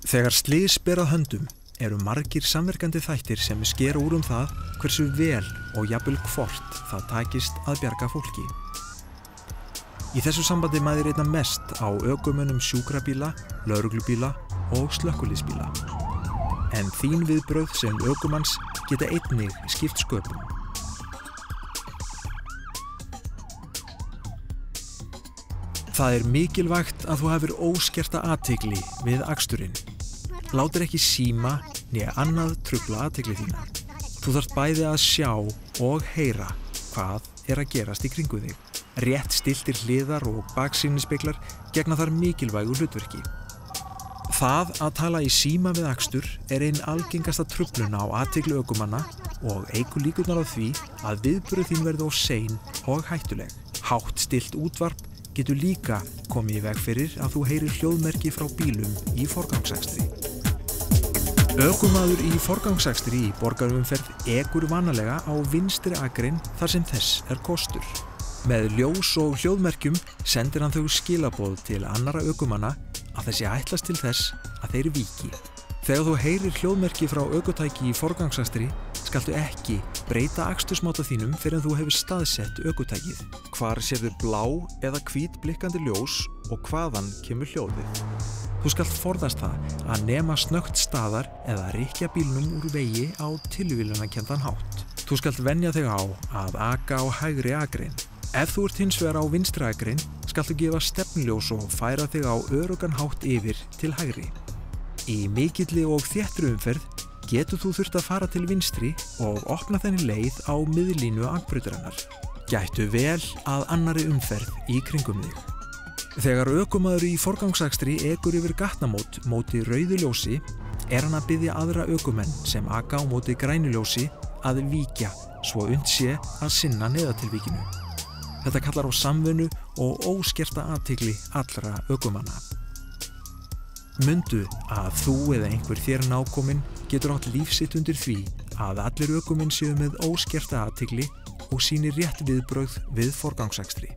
Þegar slys ber að höndum eru margir samverkandi þættir sem skera úr það hversu vel og jafnvel hvort það takist að bjarga fólki. Í þessu sambandi mæðir einna mest á ökumönnum sjúkrabíla, lögreglubíla og slökkviliðsbíla. En þín viðbrögð sem ökumanns geta einnig skipt sköpum. Það mikilvægt að þú hafir óskerta athygli við aksturinn. Látir ekki síma né annað trufla athygli þína. Þú þarft bæði að sjá og heyra hvað að gerast í kringu þig. Rétt stilltir hliðar og baksýnisspeglar gegna þar mikilvægu hlutverki. Það að tala í síma við akstur ein algengasta truflun á athygli ökumanna og eykur líkurnar á því að viðbrögð þín verði of sein og hættuleg. Hátt stillt útvarp getur líka komið í veg fyrir að þú heyrir hljóðmerki frá bílum í forgangsakstri. Ökumaður í forgangsakstri í borgarumferð ekur vanalega á vinstri akrein þar sem þess kostur. Með ljós og hljóðmerkjum sendir hann þau skilaboð til annarra ökumanna að þessi ætlast til þess að þeir víki. Þegar þú heyrir hljóðmerki frá ökutæki í forgangsakstri skaltu ekki breyta akstursmáta þínum fyrr en þú hefur staðsett ökutækið. Hvar sérðu blá eða hvít blikkandi ljós og hvaðan kemur hljóðið. Þú skalt forðast það að nema snöggt staðar eða rykkja bílnum úr vegi á tilviljunarkenndan hátt. Þú skalt venja þig á að aka á hægri akrein. Ef þú hins vegar á vinstri akrein skaltu gefa stefnuljós og færa þig á öruggan hátt yfir til hægri. Í mikilli og þéttri umferð getur þú þurft að fara til vinstri og opna þenni leið á miðlínu akbrautarinnar. Gættu vel að annarri umferð í kringum þig. Þegar ökumaður í forgangsakstri ekur yfir gatnamót móti rauðu ljósi hann að biðja aðra ökumenn sem aka á móti grænu ljósi að víkja svo unnt sé að sinna neyðartilvikinu. Þetta kallar á samvinnu og óskerta athygli allra ökumanna. Mundu að þú eða einhver þér nákominn getur átt líf sitt undir því að allir ökumenn séu með óskerta athygli og sýni rétt viðbrögð við forgangsakstri.